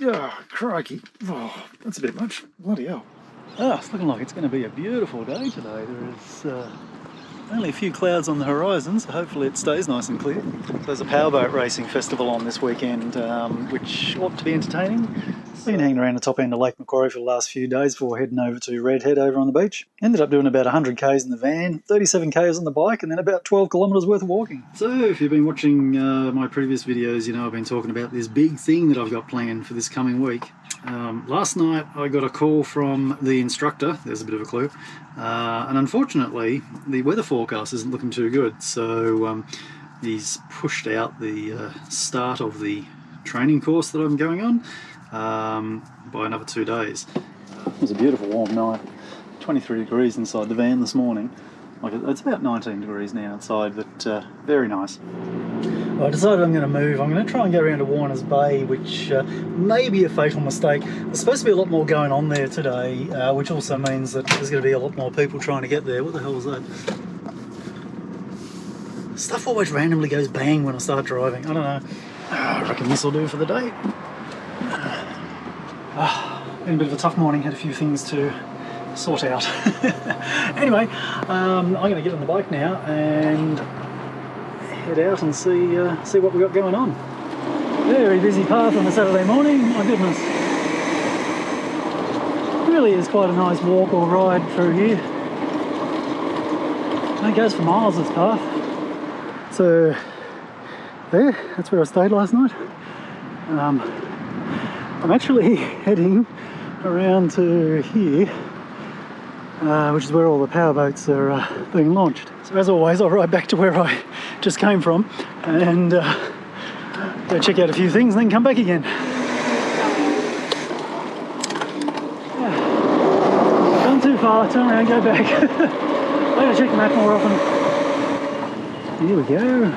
Oh, crikey. Oh, that's a bit much. Bloody hell. Oh, it's looking like it's going to be a beautiful day today. There is only a few clouds on the horizon, so hopefully it stays nice and clear. There's a powerboat racing festival on this weekend, which ought to be entertaining. Been hanging around the top end of Lake Macquarie for the last few days before heading over to Redhead over on the beach. Ended up doing about 100 k's in the van, 37 k's on the bike, and then about 12 kilometres worth of walking. So if you've been watching my previous videos, you know I've been talking about this big thing that I've got planned for this coming week. Last night I got a call from the instructor, there's a bit of a clue, and unfortunately the weather forecast isn't looking too good, so he's pushed out the start of the training course that I'm going on by another 2 days. It was a beautiful warm night, 23 degrees inside the van this morning. Like it's about 19 degrees now outside, but very nice. Well, I decided I'm going to move. I'm going to try and go around to Warner's Bay, which may be a fatal mistake. There's supposed to be a lot more going on there today, which also means that there's going to be a lot more people trying to get there. What the hell was that? Stuff always randomly goes bang when I start driving. I don't know. I reckon this will do for the day. Been a bit of a tough morning, had a few things to sort out. Anyway, I'm going to get on the bike now and head out and see what we've got going on. Very busy path on a Saturday morning, my goodness. It really is quite a nice walk or ride through here. And it goes for miles, this path. So, there, that's where I stayed last night. I'm actually heading around to here, which is where all the powerboats are being launched. So as always, I'll ride back to where I just came from and go check out a few things and then come back again. Yeah. Gone too far, turn around, go back. I gotta check the map more often. Here we go.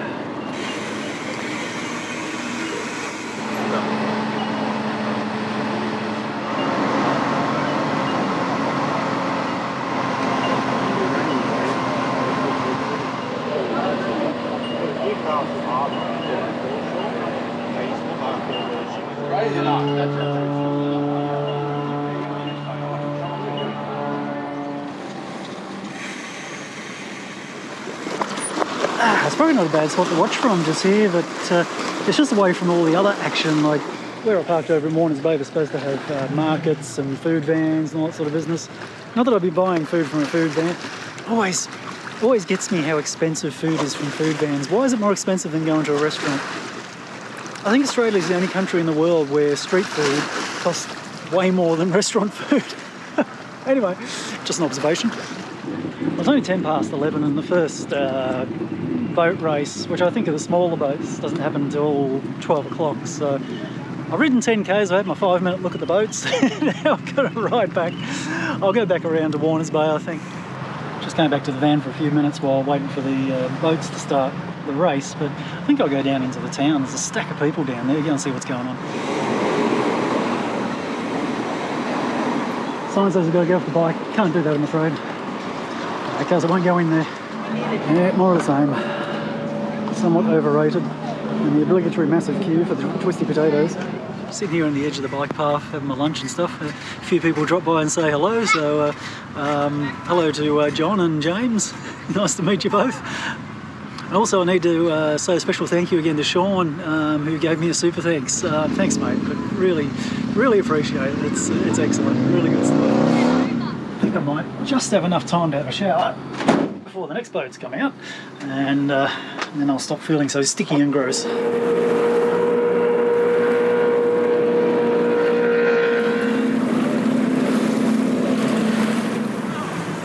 It's probably not a bad spot to watch from just here, but it's just away from all the other action. Like where I parked over in Warner's Bay, they're supposed to have markets and food vans and all that sort of business. Not that I'd be buying food from a food van. Always gets me how expensive food is from food vans. Why is it more expensive than going to a restaurant? I think Australia is the only country in the world where street food costs way more than restaurant food. Anyway, just an observation. It's only 10 past 11 and the first boat race, which I think are the smaller boats, doesn't happen until 12 o'clock. So I've ridden 10 k's, I had my 5-minute look at the boats. Now I've got to ride back. I'll go back around to Warner's Bay, I think. Just going back to the van for a few minutes while waiting for the boats to start the race, but I think I'll go down into the town. There's a stack of people down there, go and see what's going on. Sign says I've got to get off the bike. Can't do that, I'm afraid. Because I won't go in there. Yeah, more of the same. Somewhat overrated. And the obligatory massive queue for the twisty potatoes. Sitting here on the edge of the bike path, having my lunch and stuff. A few people drop by and say hello, so hello to John and James. Nice to meet you both. And also I need to say a special thank you again to Sean, who gave me a super thanks. Thanks mate, but really appreciate it. It's excellent, really good stuff. I think I might just have enough time to have a shower before the next boat's come out, and then I'll stop feeling so sticky and gross.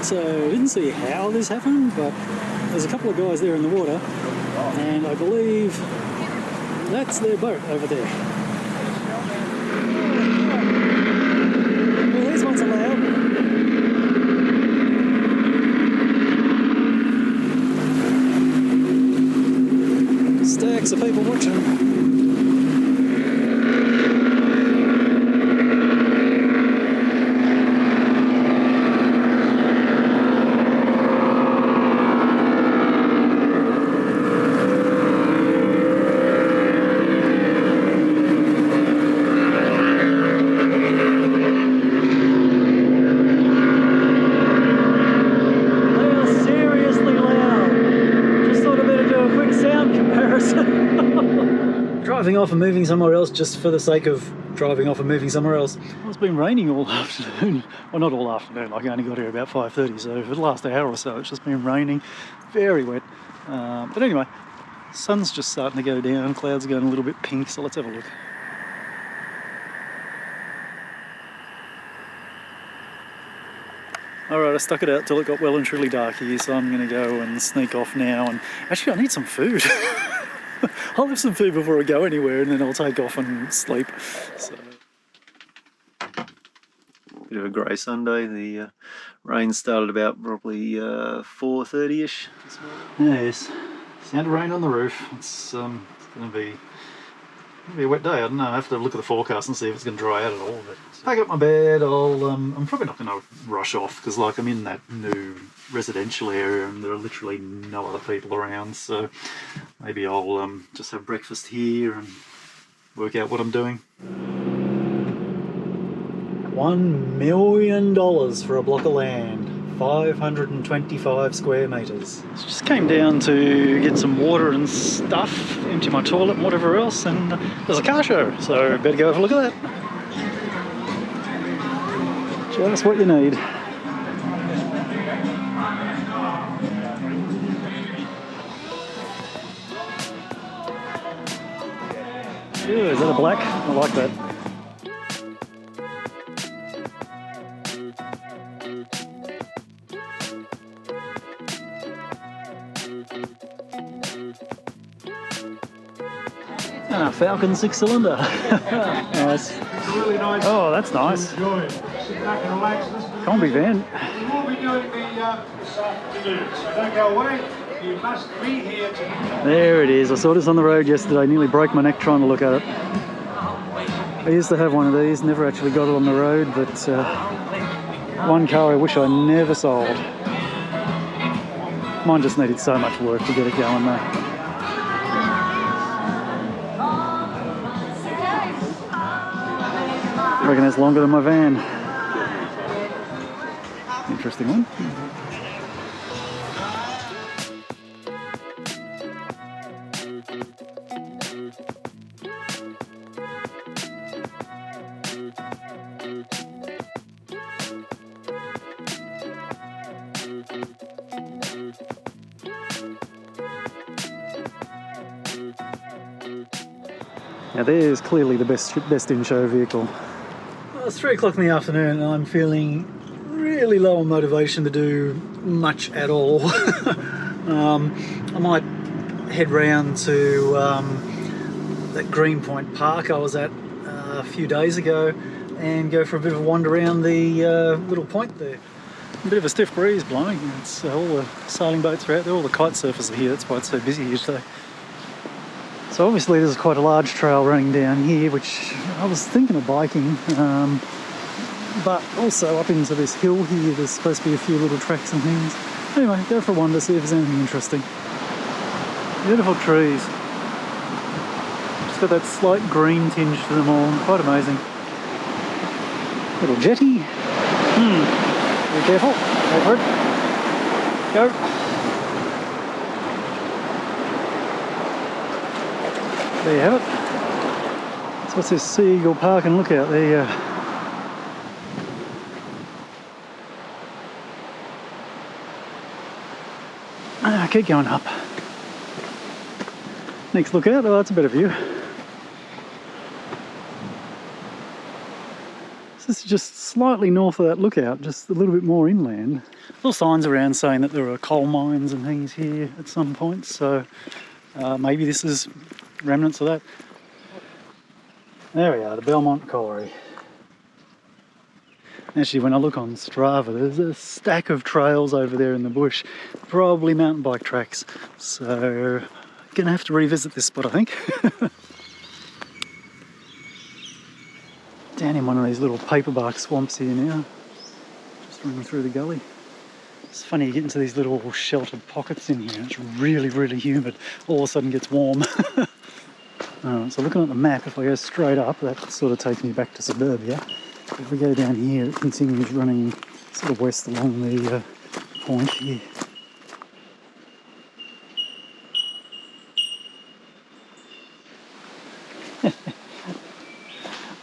So I didn't see how this happened, but there's a couple of guys there in the water, and I believe that's their boat over there. Well, these ones are loud. Stacks of people watching. off and moving somewhere else just for the sake of driving off and moving somewhere else. Well, it's been raining all afternoon. Well, not all afternoon, like I only got here about 5:30, so for the last hour or so it's just been raining, very wet. But anyway, sun's just starting to go down, clouds are going a little bit pink, so let's have a look. Alright, I stuck it out till it got well and truly dark here, so I'm going to go and sneak off now. And actually, I need some food. I'll have some food before I go anywhere, and then I'll take off and sleep. So. Bit of a grey Sunday. The rain started about probably 4:30ish this morning. Yes, sound of rain on the roof. It's going to be a wet day. I don't know. I have to look at the forecast and see if it's going to dry out at all. But pack up my bed. I'm probably not going to rush off because, like, I'm in that new residential area and there are literally no other people around. So maybe I'll just have breakfast here and work out what I'm doing. $1 million for a block of land. 525 square metres. Just came down to get some water and stuff, empty my toilet and whatever else, and there's a car show, so better go have a look at that. Just what you need. Ooh, is that a black? I like that. And a Falcon 6-cylinder. Nice. Really nice. Oh, that's nice. Enjoy it. Sit back and relax. Combi van. We will be doing this afternoon, so don't go away. You must be here tonight. There it is. I saw this on the road yesterday. Nearly broke my neck trying to look at it. I used to have one of these. Never actually got it on the road, but one car I wish I never sold. Mine just needed so much work to get it going though. I reckon it's longer than my van. Interesting one. Now there's clearly the best in-show vehicle. Well, it's 3 o'clock in the afternoon and I'm feeling really low on motivation to do much at all. I might head round to that Point Park I was at a few days ago and go for a bit of a wander around the little point there. A bit of a stiff breeze blowing. It's all the sailing boats are out there, all the kite surfers are here, that's why it's so busy here today. So obviously there's quite a large trail running down here, which I was thinking of biking, but also up into this hill here there's supposed to be a few little tracks and things. Anyway, go for a wander, see if there's anything interesting. Beautiful trees. Just got that slight green tinge to them all, quite amazing. Little jetty. Be careful, go for it. Go. There you have it. So what's this Seagull Park and Lookout? There you go. Keep going up. Next lookout, oh, that's a better view. This is just slightly north of that lookout, just a little bit more inland. Little signs around saying that there are coal mines and things here at some point, so maybe this is remnants of that. There we are, the Belmont Quarry. Actually, when I look on Strava, there's a stack of trails over there in the bush, probably mountain bike tracks. So, gonna have to revisit this spot, I think. Down in one of these little paperbark swamps here now, just running through the gully. It's funny, you get into these little sheltered pockets in here and it's really, really humid. All of a sudden gets warm. Alright, so looking at the map, if I go straight up, that sort of takes me back to suburbia. If we go down here, it continues running sort of west along the point here.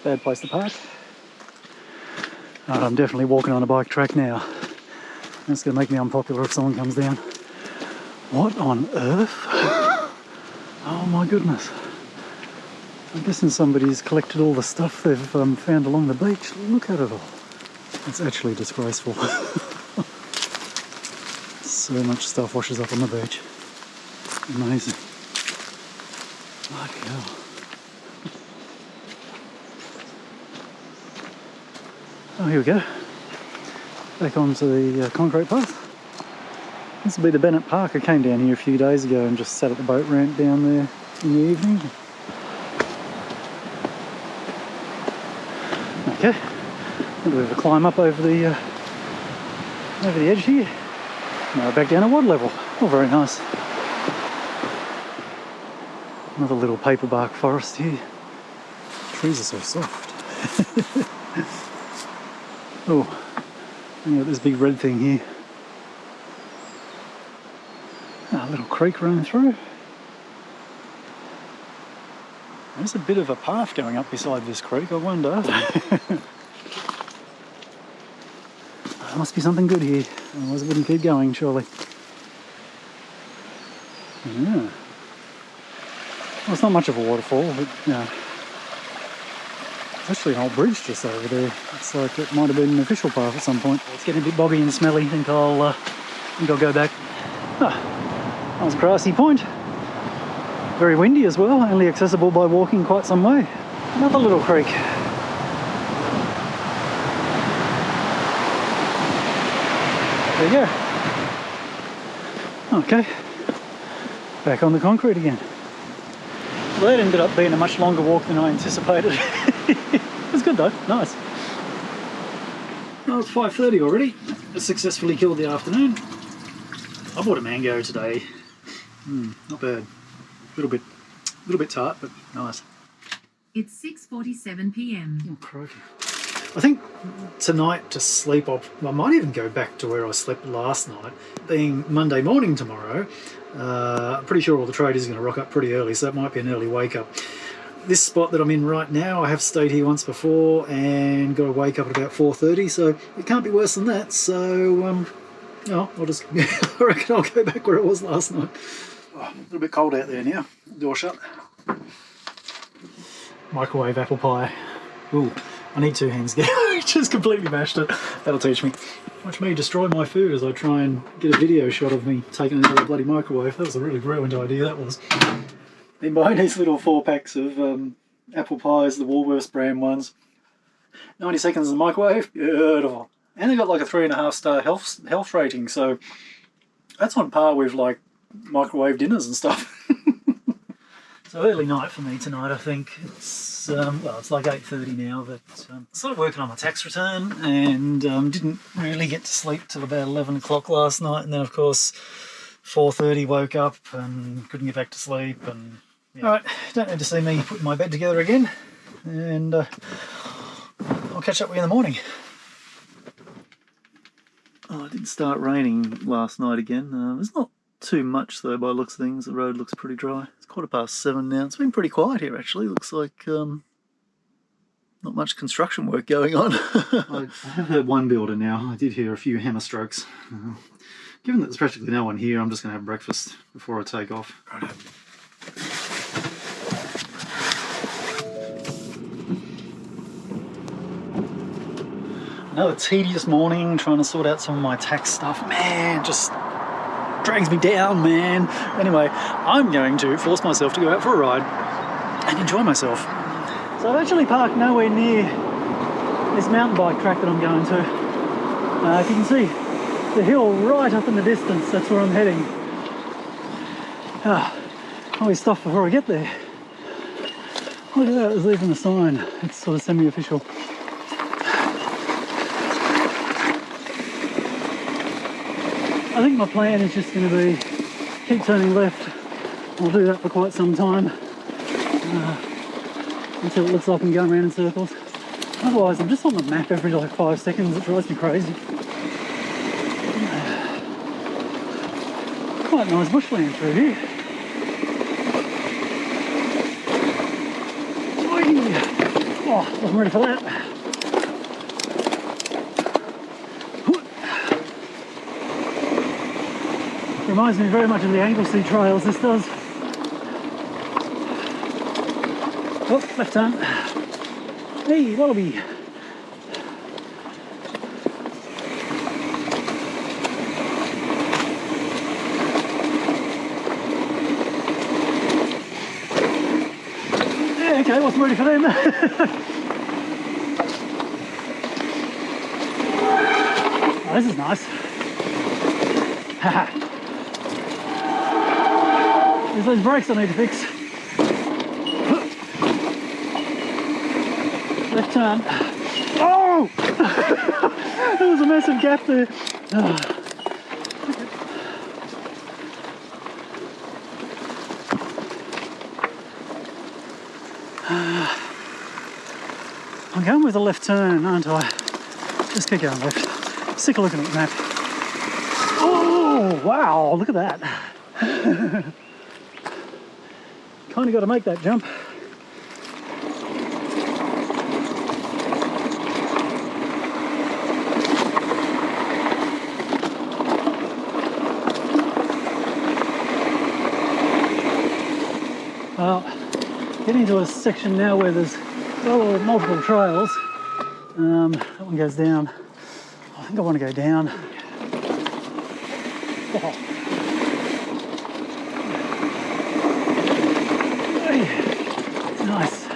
bad place to park. I'm definitely walking on a bike track now. That's going to make me unpopular if someone comes down. What on earth? Oh my goodness. I'm guessing somebody's collected all the stuff they've found along the beach. Look at it all. It's actually disgraceful. So much stuff washes up on the beach. Amazing. Bloody hell. Oh, here we go. Back onto the concrete path. This will be the Bennett Park. I came down here a few days ago and just sat at the boat ramp down there in the evening. Okay, a bit of a climb up over the edge here. Now back down at water level. Oh, very nice. Another little paper bark forest here. Trees are so soft. Oh, and got this big red thing here. A little creek running through. There's a bit of a path going up beside this creek, I wonder. There must be something good here, otherwise it wouldn't keep going, surely. Yeah. Well, it's not much of a waterfall, but yeah. There's actually an old bridge just over there. It's like it might have been an official path at some point. It's getting a bit boggy and smelly. I think I'll go back. Ah, that was Grassy Point. Very windy as well, only accessible by walking quite some way. Another little creek. There you go. Okay, back on the concrete again. Well, that ended up being a much longer walk than I anticipated. It was good though, nice. Well, it's 5:30 already. I successfully killed the afternoon. I bought a mango today. Not bad. A little bit tart, but nice. It's 6:47 p.m. Oh, crikey. I think tonight to sleep off, I might even go back to where I slept last night. Being Monday morning tomorrow, I'm pretty sure all the traders are going to rock up pretty early, so that might be an early wake up. This spot that I'm in right now, I have stayed here once before and got to wake up at about 4:30, so it can't be worse than that. So, no, I'll just, I reckon I'll go back where it was last night. Oh, a little bit cold out there now. Door shut. Microwave apple pie. Ooh, I need two hands there. Just completely mashed it. That'll teach me. Watch me destroy my food as I try and get a video shot of me taking it out of the bloody microwave. That was a really brilliant idea, that was. Been buying these little 4-packs of apple pies, the Woolworths brand ones. 90 seconds in the microwave. Beautiful. And they got like a 3.5-star health rating, so that's on par with like microwave dinners and stuff. So early night for me tonight, I think. It's well, it's like 8:30 now, but started working on my tax return and didn't really get to sleep till about 11 o'clock last night, and then of course 4:30 woke up and couldn't get back to sleep. And yeah. All right, don't need to see me putting my bed together again, and I'll catch up with you in the morning. Oh, it did start raining last night again. It's not too much though by the looks of things. The road looks pretty dry. It's 7:15 now. It's been pretty quiet here actually. Looks like not much construction work going on. I have heard one builder now. I did hear a few hammer strokes. Given that there's practically no one here, I'm just going to have breakfast before I take off. Right. Another tedious morning trying to sort out some of my tax stuff. Man, just drags me down, man. Anyway, I'm going to force myself to go out for a ride and enjoy myself. So I've actually parked nowhere near this mountain bike track that I'm going to. If you can see the hill right up in the distance, that's where I'm heading. Always stop before I get there. Look at that, there's even a sign. It's sort of semi-official. I think my plan is just going to be keep turning left. I'll do that for quite some time until it looks like I'm going around in circles. Otherwise, I'm just on the map every like 5 seconds. It drives me crazy. Quite nice bushland through here. Oh, Oh, wasn't ready for that. Reminds me very much of the Anglesey Trails, this does. Oh, left turn. Hey, wallaby. Yeah, okay, wasn't ready for them. Oh, this is nice. Haha. There's those brakes I need to fix. Left turn. Oh! There was a massive gap there. I'm going with a left turn, aren't I? Just keep going left. Sick of looking at the map. Oh, wow, look at that. Kind of got to make that jump. Well, getting to a section now where there's multiple trails. That one goes down. I think I want to go down. Oh. Nice.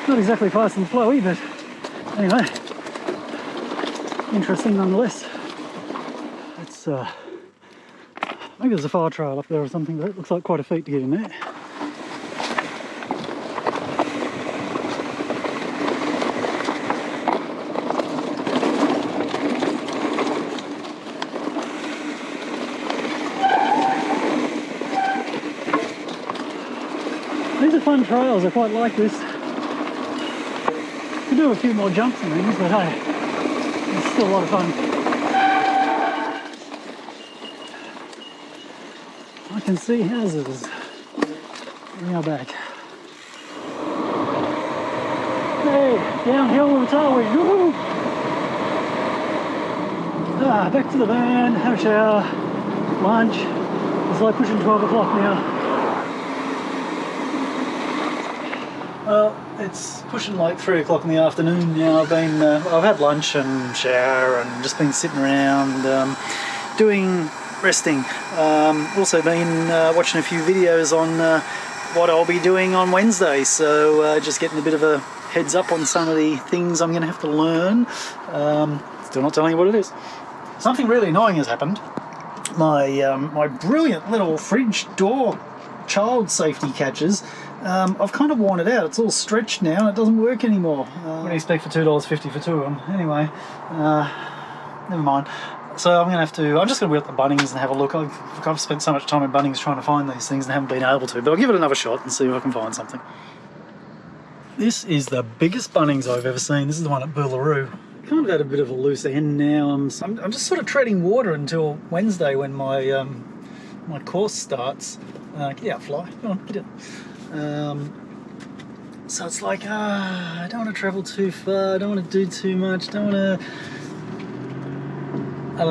Not exactly fast and flowy, but anyway, interesting nonetheless. It's maybe there's a fire trail up there or something, but it looks like quite a feat to get in there. These are fun trails, I quite like this. Could do a few more jumps and things, but hey, it's still a lot of fun. I can see houses now back. Hey, downhill with a tailwind. Woo-hoo! Back to the van, have a shower, lunch. It's like pushing 12 o'clock now. Well, it's pushing like 3 o'clock in the afternoon now. I've had lunch and shower and just been sitting around doing resting. Also been watching a few videos on what I'll be doing on Wednesday, so just getting a bit of a heads up on some of the things I'm going to have to learn. Still not telling you what it is. Something really annoying has happened. My brilliant little fridge door child safety catches, I've kind of worn it out. It's all stretched now and it doesn't work anymore. What do you expect for $2.50 for two of them? Anyway, never mind. So I'm just going to be at the Bunnings and have a look. I've spent so much time in Bunnings trying to find these things and haven't been able to, but I'll give it another shot and see if I can find something. This is the biggest Bunnings I've ever seen. This is the one at Boolaroo. Kind of at a bit of a loose end now. I'm just sort of treading water until Wednesday when my my course starts. Get out, fly. Come on, get out. So it's like, I don't want to travel too far, I don't want to do too much, I don't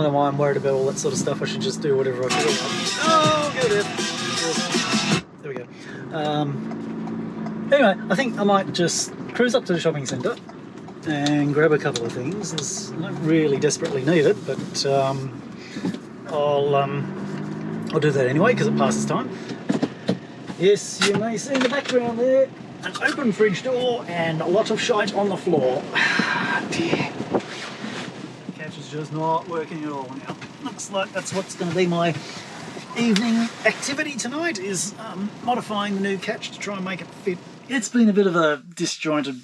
know why I'm worried about all that sort of stuff. I should just do whatever I feel like. Oh, get it. There we go. Anyway, I think I might just cruise up to the shopping centre and grab a couple of things. I don't really desperately need it, but I'll do that anyway because it passes time. Yes, you may see in the background there an open fridge door and a lot of shite on the floor. Dear. The catch is just not working at all now. Looks like that's what's going to be my evening activity tonight, is modifying the new catch to try and make it fit. It's been a bit of a disjointed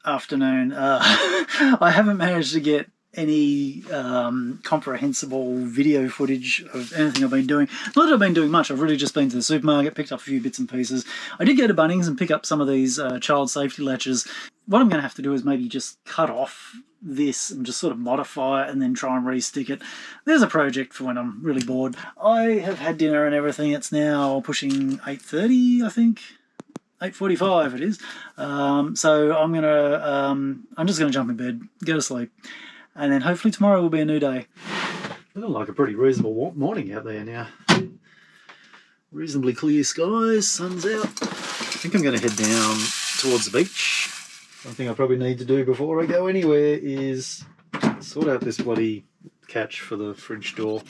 afternoon. I haven't managed to get any comprehensible video footage of anything I've been doing. Not that I've been doing much, I've really just been to the supermarket, picked up a few bits and pieces. I did go to Bunnings and pick up some of these child safety latches. What I'm going to have to do is maybe just cut off this and just sort of modify it and then try and re-stick it. There's a project for when I'm really bored. I have had dinner and everything. It's now pushing 8:30, I think. 8:45 it is. So I'm just gonna jump in bed, go to sleep, and then hopefully tomorrow will be a new day. Looking like a pretty reasonable morning out there now. Reasonably clear skies, sun's out. I think I'm going to head down towards the beach. One thing I probably need to do before I go anywhere is sort out this bloody catch for the fridge door.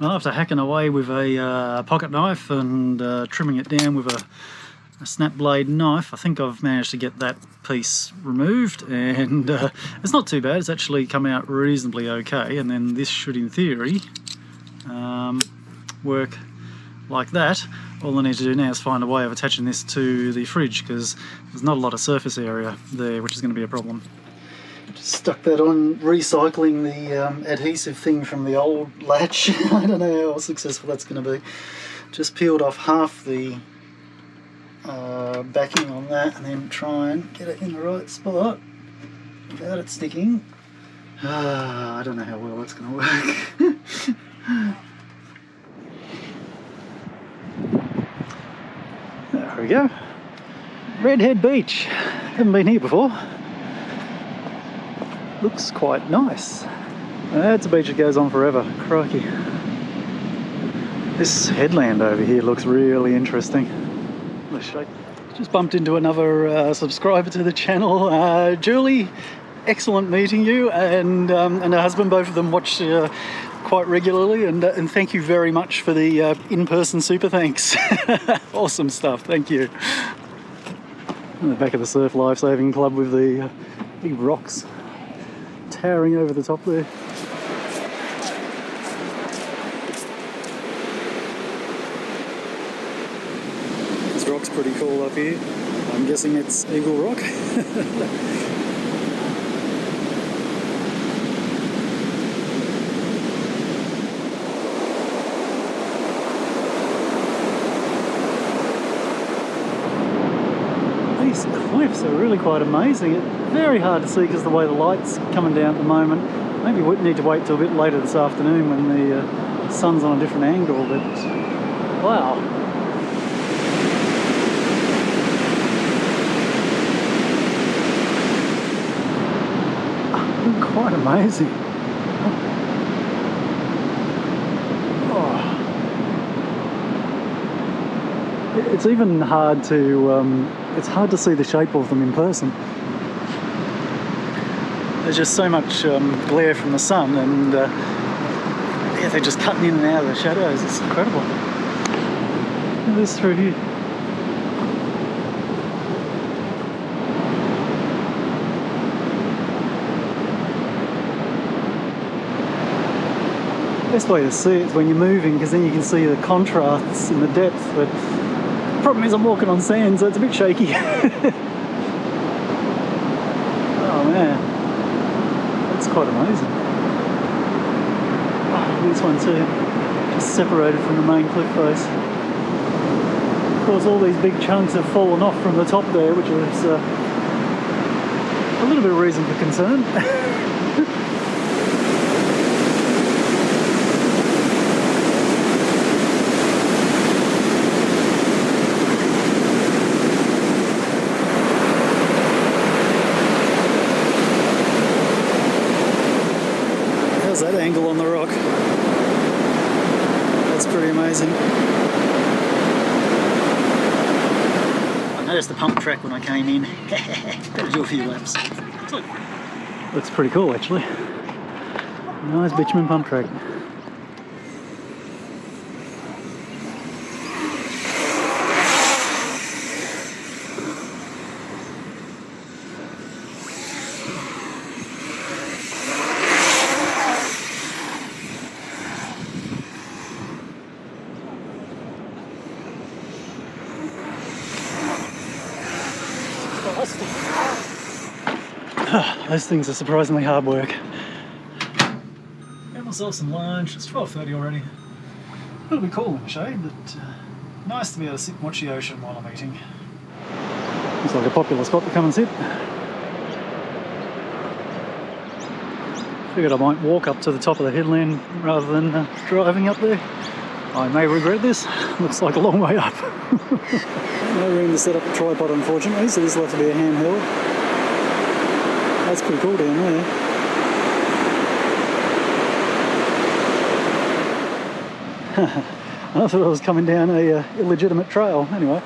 Well, after hacking away with a pocket knife and trimming it down with a snap blade knife, I think I've managed to get that piece removed, and it's not too bad. It's actually come out reasonably okay, and then this should in theory work like that. All I need to do now is find a way of attaching this to the fridge, because there's not a lot of surface area there, which is going to be a problem. Just stuck that on, recycling the adhesive thing from the old latch. I don't know how successful that's going to be. Just peeled off half the backing on that, and then try and get it in the right spot without it sticking. I don't know how well that's going to work. There we go. Redhead Beach. Haven't been here before. Looks quite nice. That's a beach that goes on forever. Crikey. This headland over here looks really interesting. Just bumped into another subscriber to the channel, Julie. Excellent meeting you, and her husband. Both of them watch quite regularly, and thank you very much for the in-person super thanks. Awesome stuff, thank you. In the back of the Surf Lifesaving Club with the big rocks towering over the top there. This rock's pretty cool up here. I'm guessing it's Eagle Rock. These cliffs are really quite amazing. It's very hard to see because of the way the light's coming down at the moment. Maybe we need to wait till a bit later this afternoon when the sun's on a different angle, but wow. Quite amazing. Oh. It's even hard to it's hard to see the shape of them in person. There's just so much glare from the sun, and yeah, they're just cutting in and out of the shadows. It's incredible. Look at this through here. The best way to see it is when you're moving, because then you can see the contrasts in the depth, but the problem is I'm walking on sand, so it's a bit shaky. Oh man, that's quite amazing. Oh, this one too, just separated from the main cliff face. Of course, all these big chunks have fallen off from the top there, which is a little bit of reason for concern. That angle on the rock, that's pretty amazing. I noticed the pump track when I came in. Better do a few laps. Looks pretty cool actually. Nice bitumen pump track. Those things are surprisingly hard work. Got myself some lunch. It's 12:30 already. A little bit cool in the shade, but nice to be able to sit and watch the ocean while I'm eating. Looks like a popular spot to come and sit. Figured I might walk up to the top of the headland rather than driving up there. I may regret this. Looks like a long way up. No room to set up a tripod, unfortunately, so this will have to be a handheld. That's pretty cool down there. I thought I was coming down a illegitimate trail. Anyway.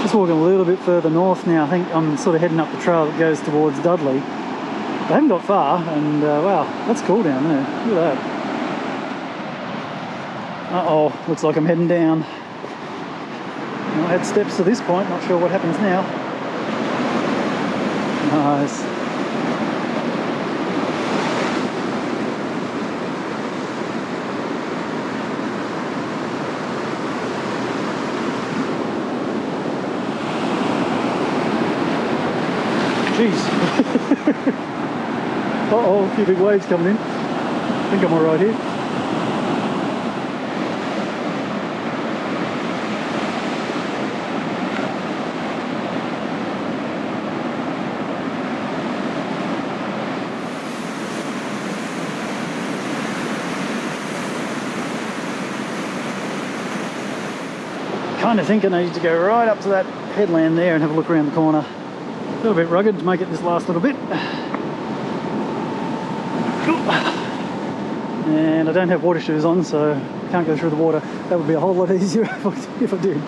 Just walking a little bit further north now. I think I'm sort of heading up the trail that goes towards Dudley. I haven't got far, and wow, that's cool down there. Look at that. Uh-oh, looks like I'm heading down. I had steps to this point, not sure what happens now. Nice. Jeez. Uh-oh, a few big waves coming in. I think I'm alright here. Kind of thinking I need to go right up to that headland there and have a look around the corner. A little bit rugged to make it this last little bit. And I don't have water shoes on, so I can't go through the water. That would be a whole lot easier if I did.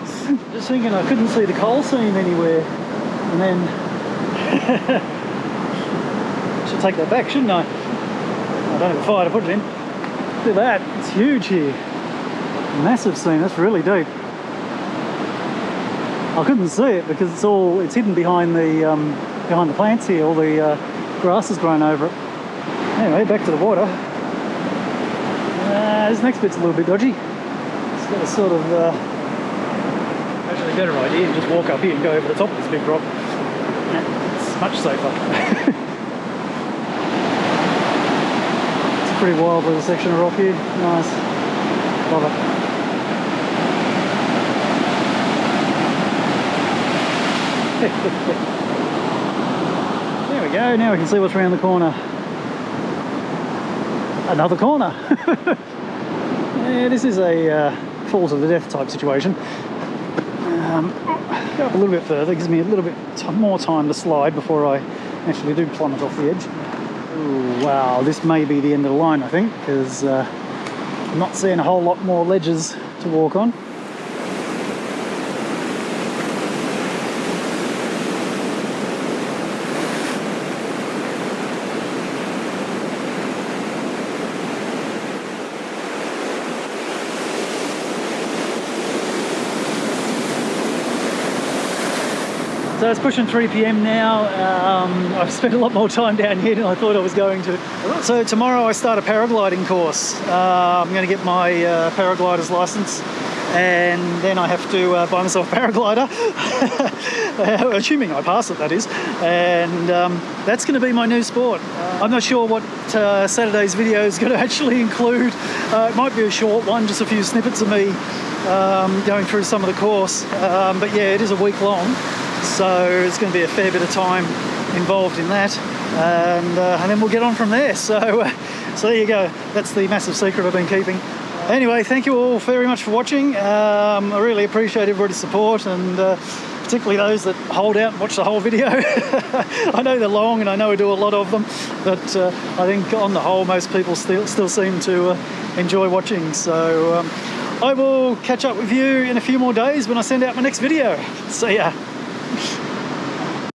Just thinking I couldn't see the coal seam anywhere. And then... I should take that back, shouldn't I? I don't have a fire to put it in. Look at that, it's huge here. Massive seam, that's really deep. I couldn't see it because it's hidden behind the plants here. All the grass has grown over it. Anyway, back to the water. This next bit's a little bit dodgy. It's got a sort of actually a better idea and just walk up here and go over the top of this big rock. It's much safer. It's a pretty wild little section of rock here. Nice. Love it. There we go, now we can see what's around the corner. Another corner. Yeah, this is a fall to the death type situation. Go up a little bit further, gives me a little bit more time to slide before I actually do plummet off the edge. Ooh, wow, this may be the end of the line, I think, because I'm not seeing a whole lot more ledges to walk on. So it's pushing 3 p.m. now. I've spent a lot more time down here than I thought I was going to. So tomorrow I start a paragliding course. I'm going to get my paraglider's license, and then I have to buy myself a paraglider, assuming I pass it, that is. And that's going to be my new sport. I'm not sure what Saturday's video is going to actually include. It might be a short one, just a few snippets of me going through some of the course. But yeah, it is a week long. So it's going to be a fair bit of time involved in that, and then we'll get on from there. So there you go. That's the massive secret I've been keeping. Anyway, thank you all very much for watching. I really appreciate everybody's support, and particularly those that hold out and watch the whole video. I know they're long, and I know I do a lot of them, but I think on the whole, most people still seem to enjoy watching. So I will catch up with you in a few more days when I send out my next video. See ya.